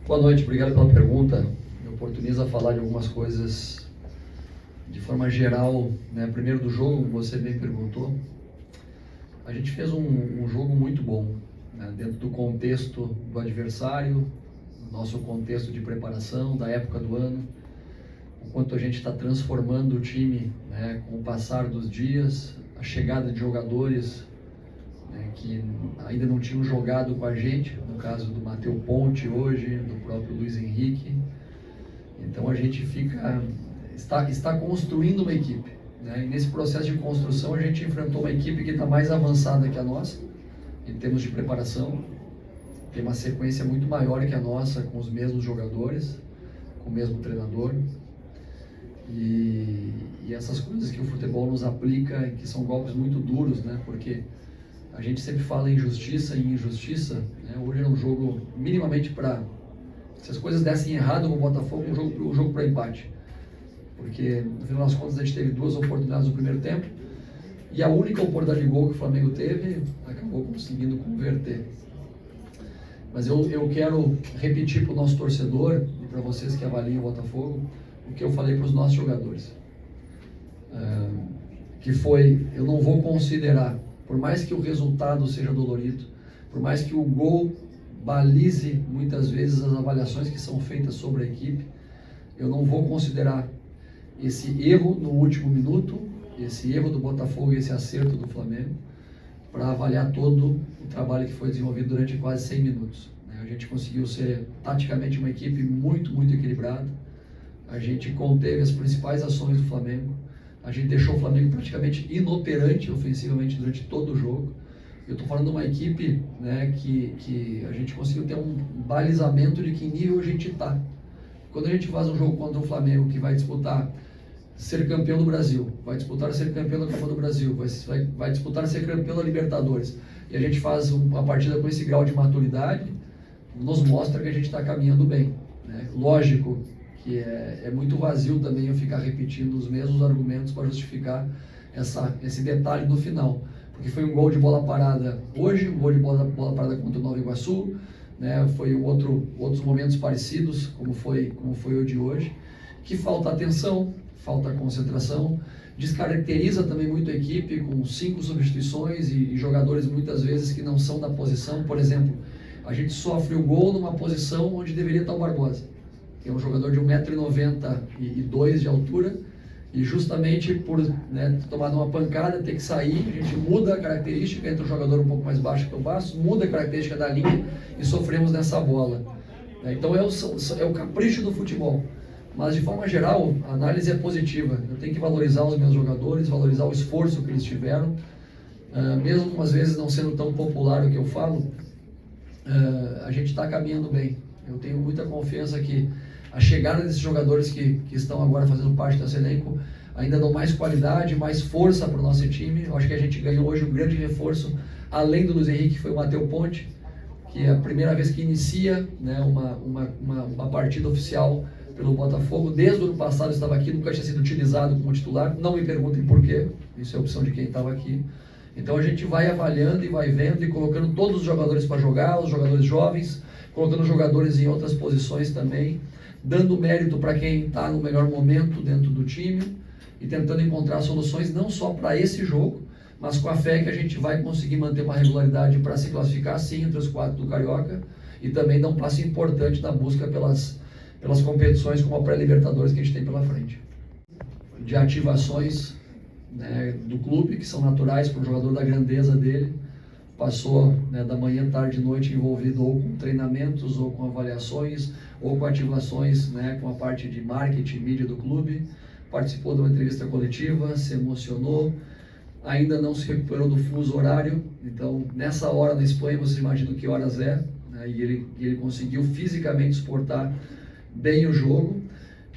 Boa noite, obrigado pela pergunta. Me oportuniza falar de algumas coisas de forma geral, né? Primeiro do jogo, você bem perguntou. A gente fez um jogo muito bom, né? Dentro do contexto do adversário, nosso contexto de preparação, da época do ano, o quanto a gente está transformando o time, né? Com o passar dos dias, a chegada de jogadores, né, que ainda não tinham jogado com a gente, no caso do Matheus Ponte hoje, do próprio Luiz Henrique. Então a gente está construindo uma equipe, né? E nesse processo de construção a gente enfrentou uma equipe que está mais avançada que a nossa, em termos de preparação, tem uma sequência muito maior que a nossa, com os mesmos jogadores, com o mesmo treinador. E essas coisas que o futebol nos aplica, que são golpes muito duros, né? Porque a gente sempre fala em justiça e injustiça, né? Hoje era um jogo minimamente para, se as coisas dessem errado com o Botafogo, um jogo para empate. Porque, no final das contas, a gente teve duas oportunidades no primeiro tempo e a única oportunidade de gol que o Flamengo teve, acabou conseguindo converter. Mas eu quero repetir para o nosso torcedor e para vocês que avaliam o Botafogo, o que eu falei para os nossos jogadores. Que foi, eu não vou considerar, por mais que o resultado seja dolorido, por mais que o gol balize muitas vezes as avaliações que são feitas sobre a equipe, eu não vou considerar esse erro no último minuto, esse erro do Botafogo e esse acerto do Flamengo, para avaliar todo o trabalho que foi desenvolvido durante quase 100 minutos. A gente conseguiu ser taticamente uma equipe muito, muito equilibrada, a gente conteve as principais ações do Flamengo, a gente deixou o Flamengo praticamente inoperante ofensivamente durante todo o jogo. Eu estou falando de uma equipe, né, que a gente conseguiu ter um balizamento de que nível a gente está. Quando a gente faz um jogo contra o Flamengo que vai disputar ser campeão do Brasil, vai disputar ser campeão da Copa do Brasil, vai disputar ser campeão da Libertadores, e a gente faz uma partida com esse grau de maturidade, nos mostra que a gente está caminhando bem, né? Lógico que é muito vazio também eu ficar repetindo os mesmos argumentos para justificar esse detalhe no final, porque foi um gol de bola parada hoje, um gol de bola parada contra o Nova Iguaçu, né? Foi outros momentos parecidos, como foi o de hoje, que falta atenção, falta concentração, descaracteriza também muito a equipe com 5 substituições e jogadores muitas vezes que não são da posição. Por exemplo, a gente sofre o gol numa posição onde deveria estar o Barbosa, que é um jogador de 1,92 m de altura, e justamente por, né, tomar uma pancada, ter que sair, a gente muda a característica, entra um jogador um pouco mais baixo que o Bastos, muda a característica da linha e sofremos nessa bola. Então é o capricho do futebol. Mas de forma geral, a análise é positiva. Eu tenho que valorizar os meus jogadores, valorizar o esforço que eles tiveram, mesmo às vezes não sendo tão popular o que eu falo, a gente está caminhando bem. Eu tenho muita confiança que a chegada desses jogadores que estão agora fazendo parte desse elenco ainda dão mais qualidade, mais força para o nosso time. Eu acho que a gente ganhou hoje um grande reforço, além do Luiz Henrique, que foi o Matheus Ponte, que é a primeira vez que inicia, né, uma partida oficial pelo Botafogo. Desde o ano passado estava aqui, nunca tinha sido utilizado como titular, não me perguntem por quê, isso é opção de quem estava aqui. Então a gente vai avaliando e vai vendo e colocando todos os jogadores para jogar, os jogadores jovens, colocando jogadores em outras posições também, dando mérito para quem está no melhor momento dentro do time e tentando encontrar soluções não só para esse jogo, mas com a fé que a gente vai conseguir manter uma regularidade para se classificar sim entre os 4 do Carioca e também dar um passo importante na busca pelas competições como a pré-Libertadores que a gente tem pela frente. De ativações, né, do clube, que são naturais para um jogador da grandeza dele, passou, né, da manhã, tarde e noite envolvido ou com treinamentos, ou com avaliações, ou com ativações, né, com a parte de marketing e mídia do clube, participou de uma entrevista coletiva, se emocionou, ainda não se recuperou do fuso horário, então nessa hora na Espanha vocês imaginam que horas é, né, e ele conseguiu fisicamente suportar bem o jogo,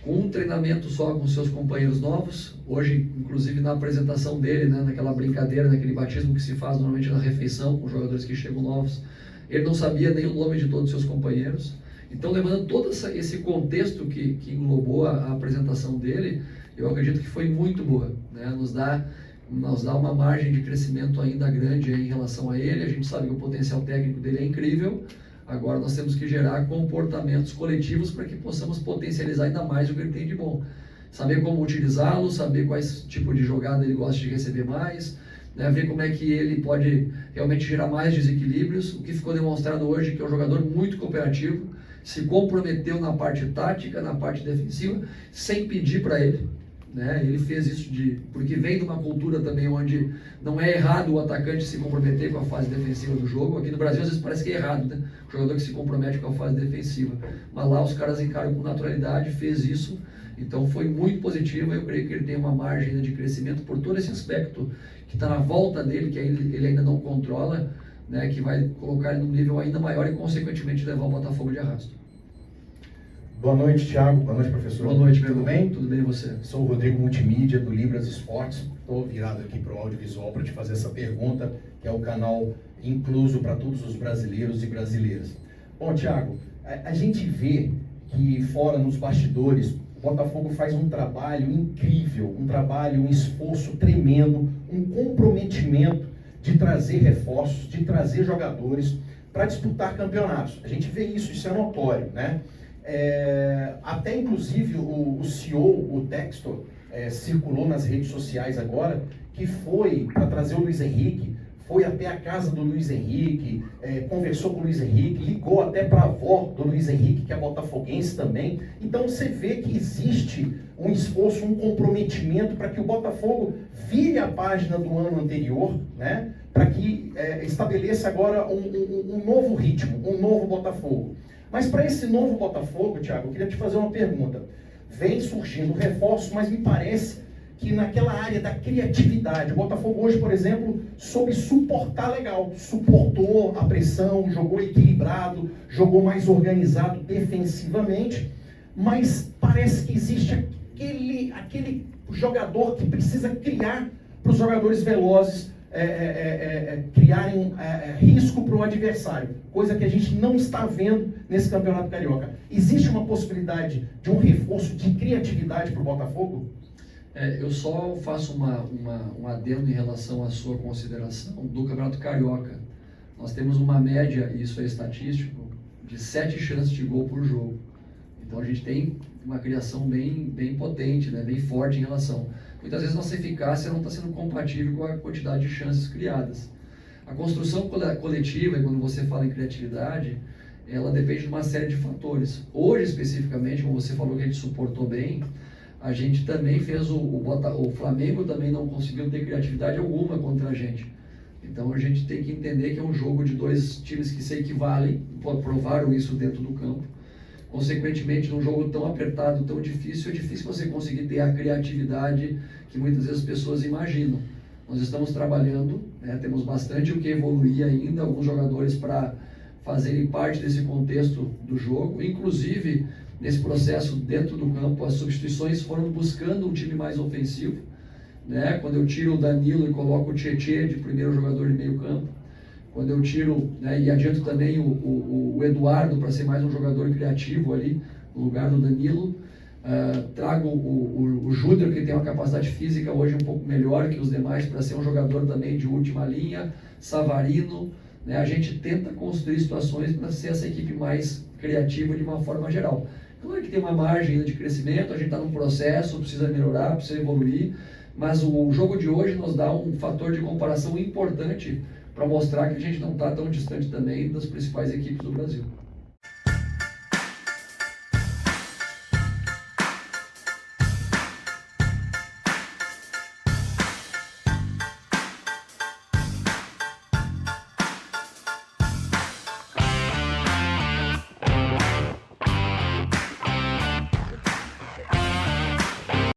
com um treinamento só com seus companheiros novos. Hoje, inclusive na apresentação dele, né, naquela brincadeira, naquele batismo que se faz normalmente na refeição com jogadores que chegam novos, ele não sabia nem o nome de todos os seus companheiros. Então, levando todo esse contexto que englobou a apresentação dele, eu acredito que foi muito boa, né? Nos dá uma margem de crescimento ainda grande em relação a ele. A gente sabe que o potencial técnico dele é incrível. Agora nós temos que gerar comportamentos coletivos para que possamos potencializar ainda mais o que ele tem de bom. Saber como utilizá-lo, saber quais tipo de jogada ele gosta de receber mais, né? Ver como é que ele pode realmente gerar mais desequilíbrios. O que ficou demonstrado hoje é que é um jogador muito cooperativo, se comprometeu na parte tática, na parte defensiva, sem pedir para ele. Né? Ele fez isso porque vem de uma cultura também onde não é errado o atacante se comprometer com a fase defensiva do jogo. Aqui no Brasil às vezes parece que é errado, né? O jogador que se compromete com a fase defensiva. Mas lá os caras encaram com naturalidade, fez isso. Então foi muito positivo. Eu creio que ele tem uma margem de crescimento por todo esse aspecto que está na volta dele, que ele ainda não controla, né? Que vai colocar ele num nível ainda maior e consequentemente levar o Botafogo de arrasto. Boa noite, Thiago. Boa noite, professor. Boa noite, meu Tudo irmão. bem? Tudo bem e você? Sou o Rodrigo Multimídia, do Libras Esportes. Estou virado aqui para o audiovisual para te fazer essa pergunta, que é o canal incluso para todos os brasileiros e brasileiras. Bom, Thiago, a gente vê que fora nos bastidores, o Botafogo faz um trabalho incrível, um esforço tremendo, um comprometimento de trazer reforços, de trazer jogadores para disputar campeonatos. A gente vê isso é notório, né? Até inclusive o CEO, o Textor, circulou nas redes sociais agora, que foi para trazer o Luiz Henrique, foi até a casa do Luiz Henrique, conversou com o Luiz Henrique, ligou até para a avó do Luiz Henrique, que é botafoguense também. Então você vê que existe um esforço, um comprometimento para que o Botafogo vire a página do ano anterior, né? Para que estabeleça agora um novo ritmo, um novo Botafogo. Mas para esse novo Botafogo, Thiago, eu queria te fazer uma pergunta. Vem surgindo reforços, mas me parece que naquela área da criatividade, o Botafogo hoje, por exemplo, soube suportar legal, suportou a pressão, jogou equilibrado, jogou mais organizado defensivamente, mas parece que existe aquele jogador que precisa criar para os jogadores velozes criarem risco para o adversário, coisa que a gente não está vendo nesse Campeonato Carioca. Existe uma possibilidade de um reforço de criatividade para o Botafogo? Eu só faço um adendo em relação à sua consideração do Campeonato Carioca. Nós temos uma média, e isso é estatístico, de 7 chances de gol por jogo. Então a gente tem uma criação bem potente, né? Bem forte em relação. Muitas vezes nossa eficácia não está sendo compatível com a quantidade de chances criadas. A construção coletiva, e quando você fala em criatividade, ela depende de uma série de fatores. Hoje, especificamente, como você falou que a gente suportou bem, a gente também fez o Flamengo também não conseguiu ter criatividade alguma contra a gente. Então a gente tem que entender que é um jogo de dois times que se equivalem, provaram isso dentro do campo. Consequentemente, num jogo tão apertado, tão difícil, é difícil você conseguir ter a criatividade que muitas vezes as pessoas imaginam. Nós estamos trabalhando, né, temos bastante o que evoluir ainda, alguns jogadores para fazerem parte desse contexto do jogo, inclusive nesse processo dentro do campo, as substituições foram buscando um time mais ofensivo, né? Quando eu tiro o Danilo e coloco o Tietê de primeiro jogador de meio campo, quando eu tiro, né, e adianto também o Eduardo para ser mais um jogador criativo ali, no lugar do Danilo, trago o Júnior, que tem uma capacidade física hoje um pouco melhor que os demais, para ser um jogador também de última linha, Savarino, né? A gente tenta construir situações para ser essa equipe mais criativa de uma forma geral. Claro que tem uma margem ainda de crescimento, a gente está num processo, precisa melhorar, precisa evoluir, mas o jogo de hoje nos dá um fator de comparação importante para mostrar que a gente não está tão distante também das principais equipes do Brasil.